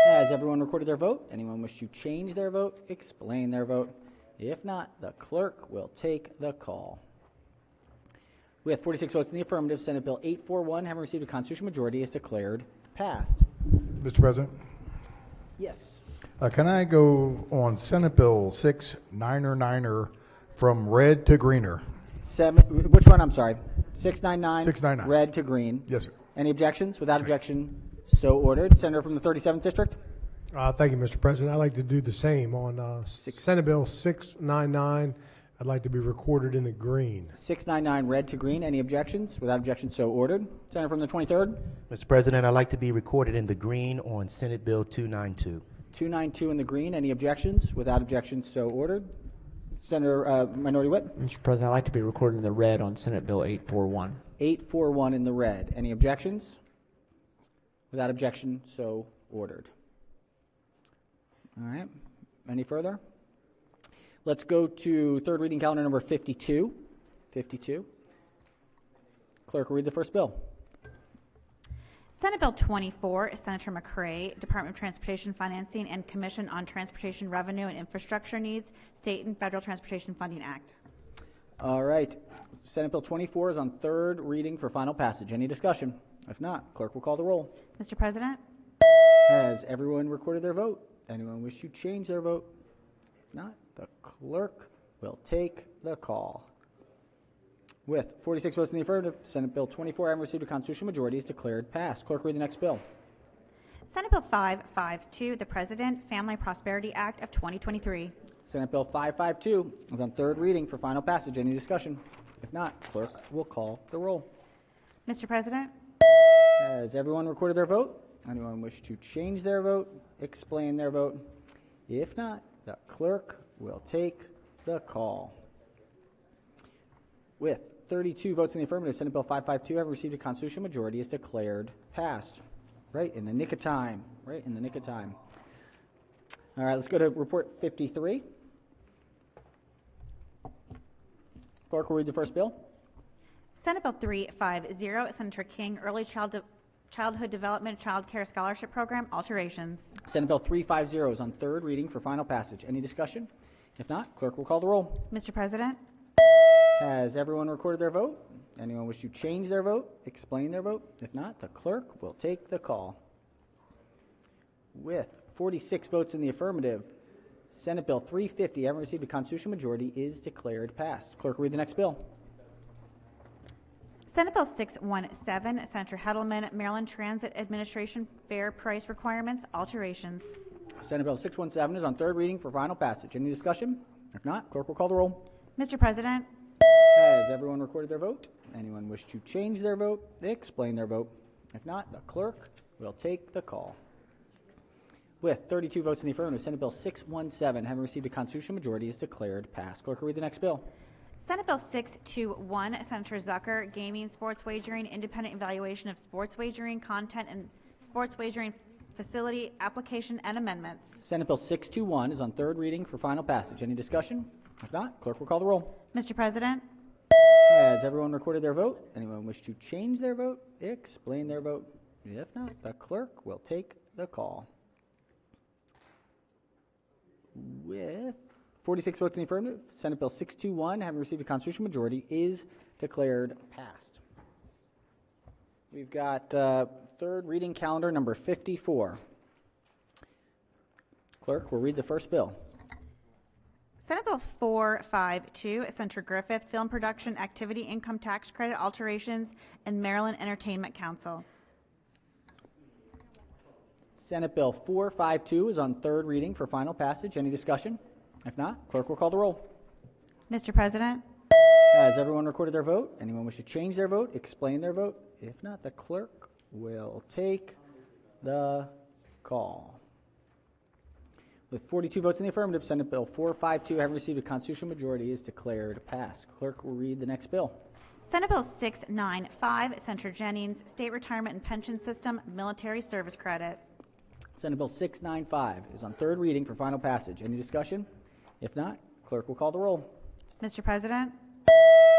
Has everyone recorded their vote? Anyone wish to change their vote? Explain their vote? If not, the clerk will take the call. With 46 votes in the affirmative, Senate Bill 841, having received a constitutional majority, is declared passed. Mr. President? Yes. Can I go on Senate Bill 699 from red to greener? Which one? I'm sorry. 699. 699. Red to green. Yes, sir. Any objections? Without objection, so ordered. Senator from the 37th District. Thank you, Mr. President. I'd like to do the same on Senate Bill 699. I'd like to be recorded in the green. 699 red to green. Any objections? Without objection, so ordered. Senator from the 23rd. Mr. President, I'd like to be recorded in the green on Senate Bill 292. 292 in the green. Any objections? Without objection, so ordered. Senator Minority Whip. Mr. President, I'd like to be recorded in the red on Senate Bill 841. 841 in the red. Any objections? Without objection, so ordered. All right. Any further? Let's go to third reading calendar number 52. 52. Clerk will read the first bill. Senate Bill 24, Senator McCray, Department of Transportation Financing and Commission on Transportation Revenue and Infrastructure Needs, State and Federal Transportation Funding Act. All right. Senate Bill 24 is on third reading for final passage. Any discussion? If not, clerk will call the roll. Mr. President? Has everyone recorded their vote? Anyone wish to change their vote? If not, the clerk will take the call. With 46 votes in the affirmative, Senate Bill 24, having received a constitutional majority, is declared passed. Clerk, read the next bill. Senate Bill 552, the President Family Prosperity Act of 2023. Senate Bill 552 is on third reading for final passage. Any discussion? If not, clerk will call the roll. Mr. President? Has everyone recorded their vote? Anyone wish to change their vote? Explain their vote? If not, the clerk will take the call. With 32 votes in the affirmative, Senate Bill 552, having received a constitutional majority, is declared passed. Right in the nick of time. Right in the nick of time. All right, let's go to Report 53. Clerk will read the first bill. Senate Bill 350, Senator King, Early Childhood Development Child Care Scholarship Program, alterations. Senate Bill 350 is on third reading for final passage. Any discussion? If not, clerk will call the roll. Mr. President? Has everyone recorded their vote? Anyone wish to change their vote? Explain their vote? If not, the clerk will take the call. With 46 votes in the affirmative, Senate Bill 350, having received a constitutional majority, is declared passed. Clerk will read the next bill. Senate Bill 617, Senator Heddleman, Maryland Transit Administration Fare Price Requirements, alterations. Senate Bill 617 is on third reading for final passage. Any discussion? If not, clerk will call the roll. Mr. President? Has everyone recorded their vote? Anyone wish to change their vote? Explain their vote. If not, the clerk will take the call. With 32 votes in the affirmative, Senate Bill 617, having received a constitutional majority, is declared passed. Clerk will read the next bill. Senate Bill 621, Senator Zucker, Gaming, Sports Wagering, Independent Evaluation of Sports Wagering Content and Sports Wagering facility application and amendments. Senate Bill 621 is on third reading for final passage. Any discussion? If not, clerk will call the roll. Mr. President, Has everyone recorded their vote? Anyone wish to change their vote? Explain their vote? If not, the clerk will take the call. With 46 votes in the affirmative, Senate Bill 621, having received a constitutional majority, is declared passed. We've got third reading calendar number 54. Clerk will read the first bill. Senate Bill 452, Senator Griffith, Film Production Activity Income Tax Credit Alterations and Maryland Entertainment Council. Senate Bill 452 is on third reading for final passage. Any discussion? If not, clerk will call the roll. Mr. President, Has everyone recorded their vote? Anyone wish to change their vote? Explain their vote? If not, the clerk will take the call. With 42 votes in the affirmative, Senate Bill 452, having received a constitutional majority, is declared passed. Clerk will read the next bill. Senate Bill 695, Senator Jennings, State Retirement and Pension System Military Service Credit. Senate Bill 695 is on third reading for final passage. Any discussion? If not, clerk will call the roll. Mr. President,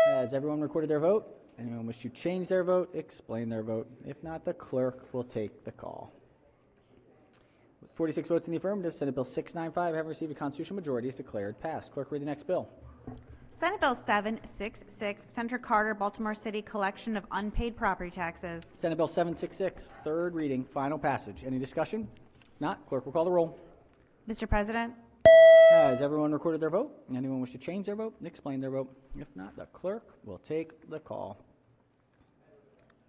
Has everyone recorded their vote? Anyone wish to change their vote? Explain their vote. If not, the clerk will take the call. With 46 votes in the affirmative, Senate Bill 695, having received a constitutional majority, is declared passed. Clerk, read the next bill. Senate Bill 766, Senator Carter, Baltimore City Collection of Unpaid Property Taxes. Senate Bill 766, third reading, final passage. Any discussion? If not, clerk will call the roll. Mr. President, Has everyone recorded their vote? Anyone wish to change their vote? Explain their vote. If not, the clerk will take the call.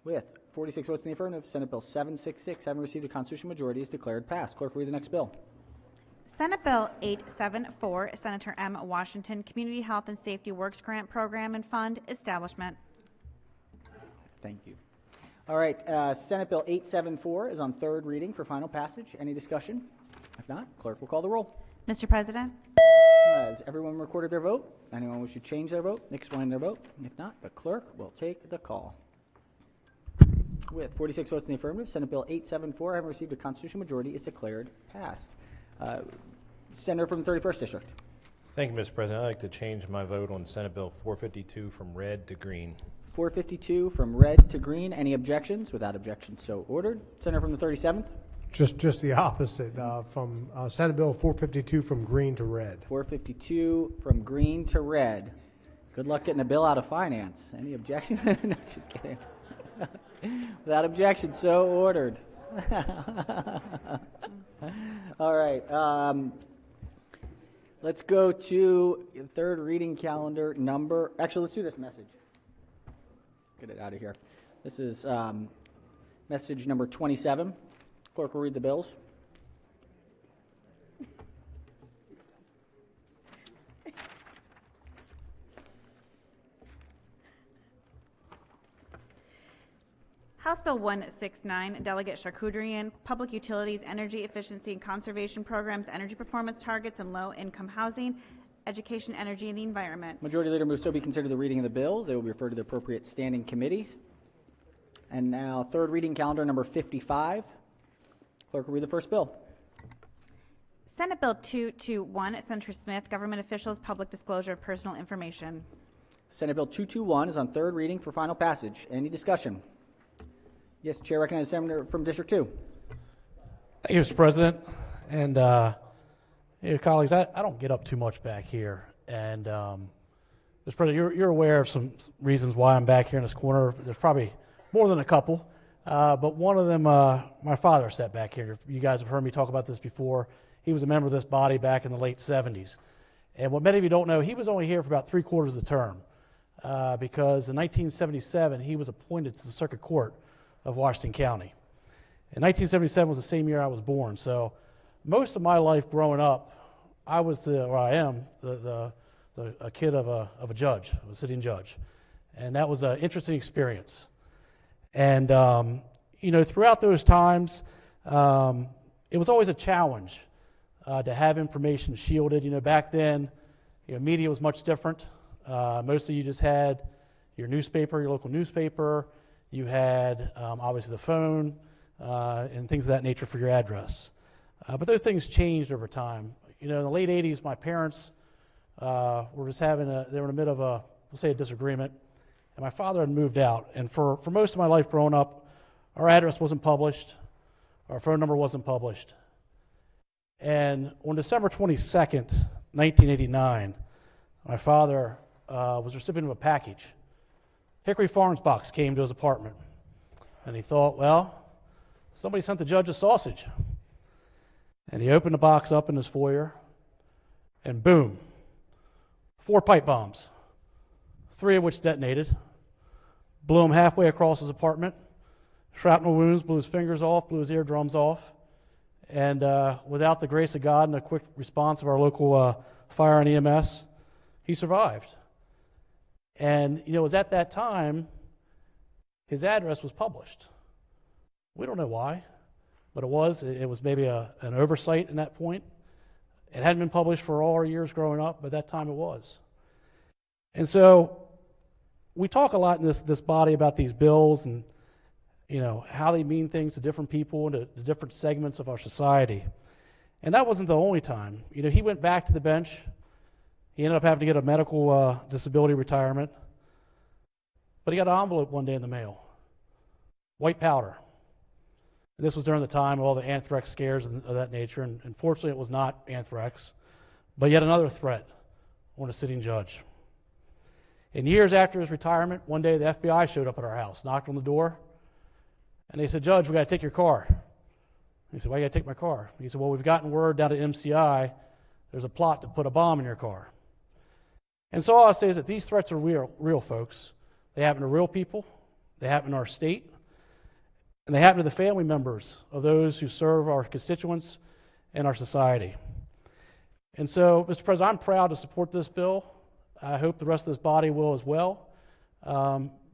With 46 votes in the affirmative, Senate Bill 766, having received a constitutional majority, is declared passed. Clerk, read the next bill. Senate Bill 874, Senator M. Washington, Community Health and Safety Works Grant Program and Fund Establishment. Thank you. All right, Senate Bill 874 is on third reading for final passage. Any discussion? If not, clerk will call the roll. Mr. President, Has everyone recorded their vote? Anyone wish to change their vote? Explain their vote? If not, the clerk will take the call. With 46 votes in the affirmative, Senate Bill 874, having received a constitutional majority, is declared passed. Senator from the 31st District. Thank you, Mr. President. I'd like to change my vote on Senate Bill 452 from red to green. 452 from red to green. Any objections? Without objection, so ordered. Senator from the 37th. Just the opposite, from Senate Bill 452 from green to red. 452 from green to red. Good luck getting a bill out of finance. Any objection? No, just kidding. Without objection, so ordered. All right. Let's go to third reading calendar number. Actually, let's do this message. Get it out of here. This is message number 27. Clerk will read the bills. House Bill 169, Delegate Charkoutrian, Public Utilities, Energy Efficiency and Conservation Programs, Energy Performance Targets, and Low-Income Housing, Education, Energy, and the Environment. Majority Leader moves so be considered the reading of the bills. They will be referred to the appropriate standing committees. And now, third reading calendar number 55. Clerk will read the first bill. Senate Bill 221, Senator Smith, Government Officials, Public Disclosure of Personal Information. Senate Bill 221 is on third reading for final passage. Any discussion? Yes, Chair recognizes Senator from District 2. Thank you, Mr. President. And colleagues, I don't get up too much back here. And Mr. President, you're aware of some reasons why I'm back here in this corner. There's probably more than a couple. But one of them, my father sat back here. You guys have heard me talk about this before. He was a member of this body back in the late 70s. And what many of you don't know, he was only here for about 3/4 of the term because in 1977, he was appointed to the Circuit Court of Washington County. And 1977 was the same year I was born. So most of my life growing up, I was I am a kid of a judge, of a sitting judge. And that was an interesting experience. And, throughout those times, it was always a challenge to have information shielded. Back then, media was much different. Mostly you just had your newspaper, your local newspaper. You had, obviously, the phone. and things of that nature for your address. But those things changed over time. You know, in the late 80s, my parents were just they were in the middle of we'll say a disagreement, and my father had moved out. And for most of my life growing up, our address wasn't published, our phone number wasn't published. And on December 22nd, 1989, my father was recipient of a package. Hickory Farms box came to his apartment. And he thought, well, somebody sent the judge a sausage. And he opened the box up in his foyer, and boom, 4 pipe bombs, 3 of which detonated, blew him halfway across his apartment, shrapnel wounds, blew his fingers off, blew his eardrums off, and without the grace of God and a quick response of our local fire and EMS, he survived. And, you know, it was at that time his address was published. We don't know why, but it was. It was maybe an oversight in that point. It hadn't been published for all our years growing up, but that time it was. And so we talk a lot in this body about these bills and, you know, how they mean things to different people and to different segments of our society. And that wasn't the only time. You know, he went back to the bench. He ended up having to get a medical disability retirement. But he got an envelope one day in the mail. White powder. And this was during the time of all the anthrax scares of that nature, and fortunately it was not anthrax, but yet another threat on a sitting judge. And years after his retirement, one day the FBI showed up at our house, knocked on the door, and they said, "Judge, we got to take your car." He said, "Why you got to take my car?" He said, "Well, we've gotten word down at MCI, there's a plot to put a bomb in your car." And so all I'll say is that these threats are real, folks. They happen to real people, they happen in our state, and they happen to the family members of those who serve our constituents and our society. And so, Mr. President, I'm proud to support this bill. I hope the rest of this body will as well,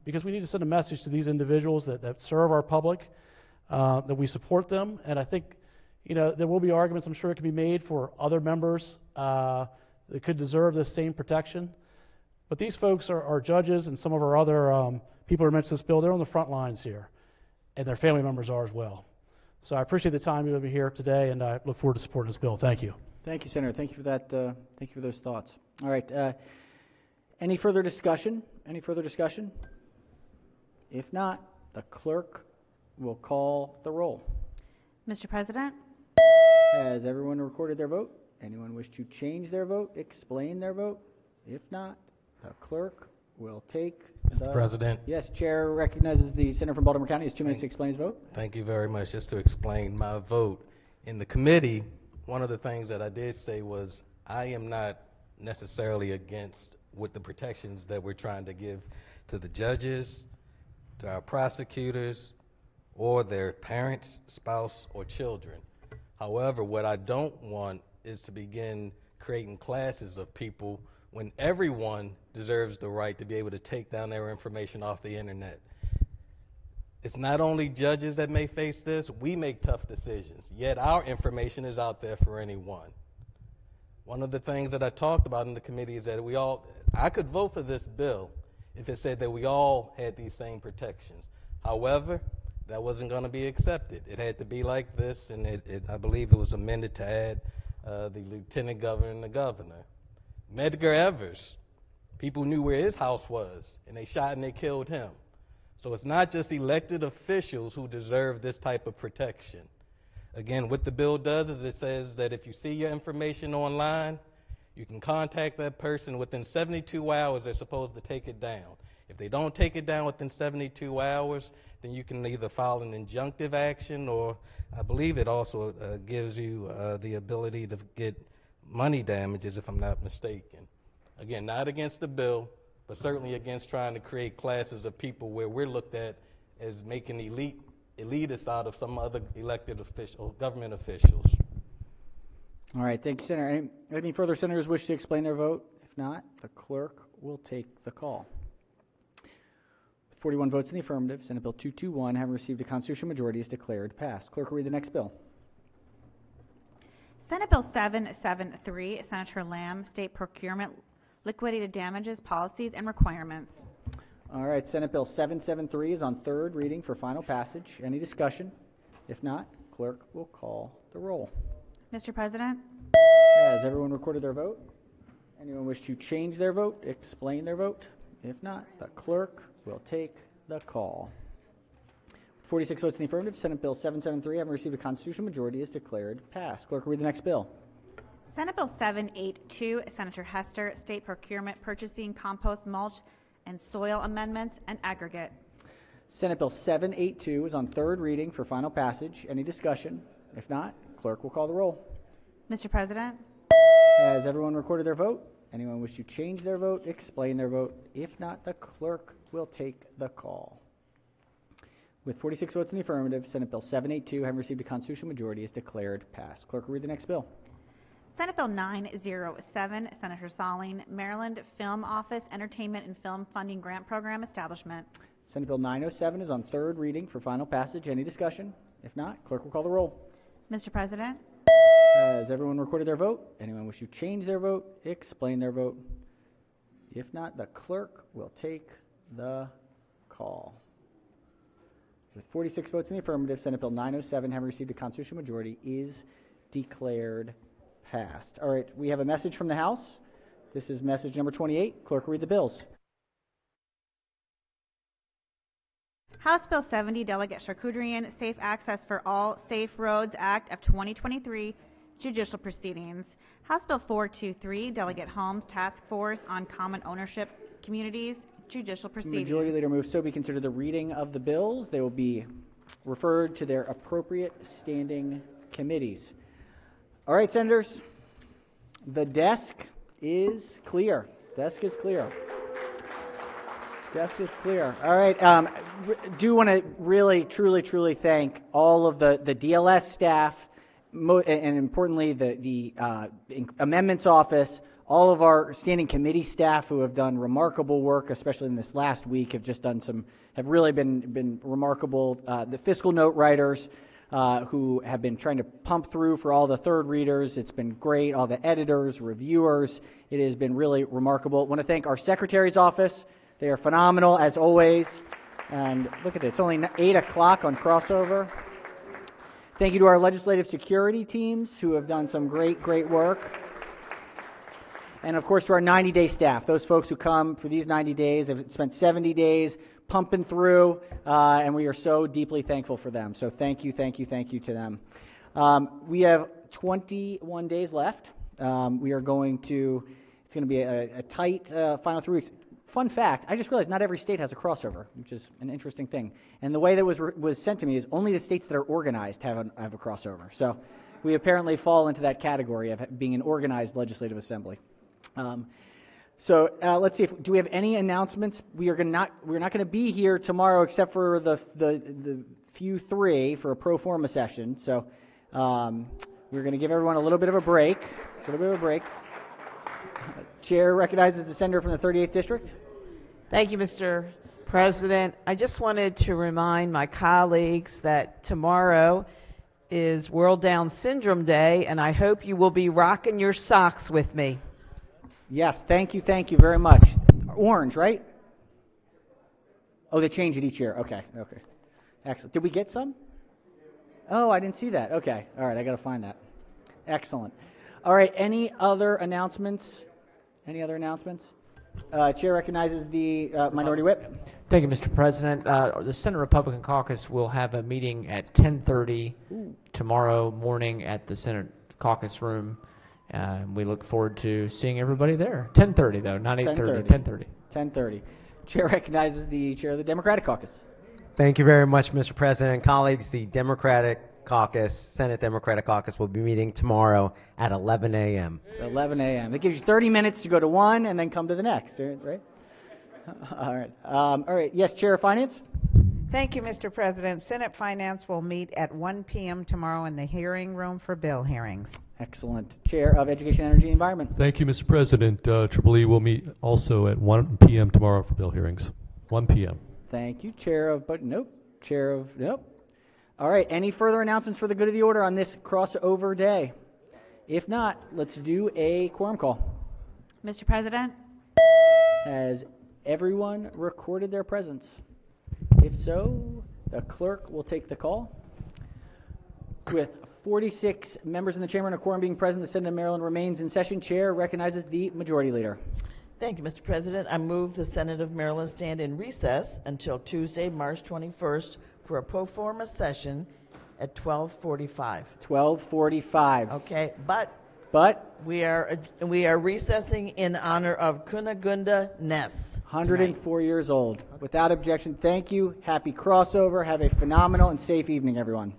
because we need to send a message to these individuals that serve our public, that we support them. And I think, you know, there will be arguments, I'm sure, it can be made for other members that could deserve this same protection. But these folks are judges, and some of our other people who mentioned this bill, they're on the front lines here, and their family members are as well. So I appreciate the time you have here today, and I look forward to supporting this bill. Thank you. Thank you, Senator. Thank you for that. Thank you for those thoughts. All right. Any further discussion? Any further discussion? If not, the clerk will call the roll. Mr. President? Has everyone recorded their vote? Anyone wish to change their vote, explain their vote? If not, the clerk will take Mr. President. Yes, Chair recognizes the senator from Baltimore County. He has 2 minutes to explain his vote. Thank you very much. Just to explain my vote. In the committee, one of the things that I did say was I am not necessarily against with the protections that we're trying to give to the judges, to our prosecutors, or their parents, spouse, or children. However, what I don't want is to begin creating classes of people when everyone deserves the right to be able to take down their information off the internet. It's not only judges that may face this, we make tough decisions, yet our information is out there for anyone. One of the things that I talked about in the committee is that I could vote for this bill if it said that we all had these same protections. However, that wasn't going to be accepted. It had to be like this, and I believe it was amended to add the lieutenant governor and the governor. Medgar Evers, people knew where his house was, and they shot and they killed him. So it's not just elected officials who deserve this type of protection. Again, what the bill does is it says that if you see your information online, you can contact that person within 72 hours. They're supposed to take it down. If they don't take it down within 72 hours, then you can either file an injunctive action, or I believe it also gives you the ability to get money damages, if I'm not mistaken. Again, not against the bill, but certainly against trying to create classes of people where we're looked at as making elitists out of some other elected official, government officials. All right, thank you, Senator. Any further senators wish to explain their vote? If not, the clerk will take the call. 41 votes in the affirmative, Senate Bill 221, having received a constitutional majority, is declared passed. Clerk will read the next bill. Senate Bill 773, Senator Lamb, State Procurement, Liquidated Damages, Policies, and Requirements. All right, Senate Bill 773 is on third reading for final passage. Any discussion? If not, clerk will call the roll. Mr. President, Has everyone recorded their vote? Anyone wish to change their vote, explain their vote? If not, the clerk will take the call. 46 votes in the affirmative, Senate Bill 773, having received a constitutional majority, is declared passed. Clerk will read the next bill. Senate Bill 782, Senator Hester, State Procurement, Purchasing, Compost, Mulch, and Soil Amendments and Aggregate. Senate Bill 782 is on third reading for final passage. Any discussion? If not, clerk will call the roll. Mr. President, Has everyone recorded their vote? Anyone wish to change their vote, explain their vote? If not, the clerk will take the call. With 46 votes in the affirmative, Senate Bill 782, having received a constitutional majority, is declared passed. Clerk will read the next bill. Senate Bill 907, Senator Salling, Maryland Film Office Entertainment and Film Funding Grant Program Establishment. Senate Bill 907 is on third reading for final passage. Any discussion? If not, clerk will call the roll. Mr. President, Has everyone recorded their vote? Anyone wish to change their vote, explain their vote? If not, the clerk will take the call. With 46 votes in the affirmative, Senate Bill 907, having received a constitutional majority, is declared passed. All right, we have a message from the House. This is message number 28. Clerk will read the bills. House Bill 70, Delegate Charkudrian, Safe Access for All Safe Roads Act of 2023, Judicial Proceedings. House Bill 423, Delegate Holmes, Task Force on Common Ownership Communities, Judicial Proceedings. Majority Leader moves so be considered the reading of the bills. They will be referred to their appropriate standing committees. All right, Senators, the desk is clear. Desk is clear. Desk is clear. All right. Do want to really, truly thank all of the DLS staff, and importantly the amendments office, all of our standing committee staff who have done remarkable work, especially in this last week, have really been remarkable. The fiscal note writers who have been trying to pump through for all the third readers. It's been great. All the editors, reviewers. It has been really remarkable. I want to thank our secretary's office. They are phenomenal, as always. And look at it. It's only 8 o'clock on crossover. Thank you to our legislative security teams who have done some great work. And, of course, to our 90-day staff, those folks who come for these 90 days. They've spent 70 days pumping through, and we are so deeply thankful for them. So thank you to them. We have 21 days left. We are going to, it's going to be a tight final 3 weeks. Fun fact, I just realized not every state has a crossover, which is an interesting thing. And the way that was sent to me is only the states that are organized have a crossover. So we apparently fall into that category of being an organized legislative assembly. Let's see. Do we have any announcements? We're not going to be here tomorrow except for the few three for a pro forma session. So we're going to give everyone a little bit of a break. Chair recognizes the senator from the 38th District. Thank you, Mr. President. I just wanted to remind my colleagues that tomorrow is World Down Syndrome Day, and I hope you will be rocking your socks with me. Yes, thank you very much. Orange, right? Oh, they change it each year. Okay. Excellent. Did we get some? Oh, I didn't see that. Okay. All right, I got to find that. Excellent. All right, any other announcements? Chair recognizes the Minority Whip. Thank you, Mr. President. The Senate Republican Caucus will have a meeting at 10:30 tomorrow morning at the Senate Caucus Room. We look forward to seeing everybody there. 10:30 though, not 8:30. 10:30. 10:30. Chair recognizes the chair of the Democratic Caucus. Thank you very much, Mr. President. Colleagues, the Democratic Caucus, Senate Democratic Caucus, will be meeting tomorrow at 11 a.m. 11 a.m. That gives you 30 minutes to go to one and then come to the next, right? All right. All right. Yes, Chair of Finance. Thank you, Mr. President. Senate Finance will meet at 1 p.m. tomorrow in the hearing room for bill hearings. Excellent. Chair of Education, Energy, and Environment. Thank you, Mr. President. Triple E will meet also at 1 p.m. tomorrow for bill hearings. 1 p.m. Thank you. Nope. All right. Any further announcements for the good of the order on this crossover day? If not, let's do a quorum call. Mr. President? Has everyone recorded their presence? If so, the clerk will take the call. With 46 members in the chamber and a quorum being present, the Senate of Maryland remains in session. Chair recognizes the Majority Leader. Thank you, Mr. President. I move the Senate of Maryland stand in recess until Tuesday, March 21st for a pro forma session at 12:45. 12:45. Okay, but we are recessing in honor of Kunagunda Ness. 104 years old. Without objection, thank you. Happy crossover. Have a phenomenal and safe evening, everyone.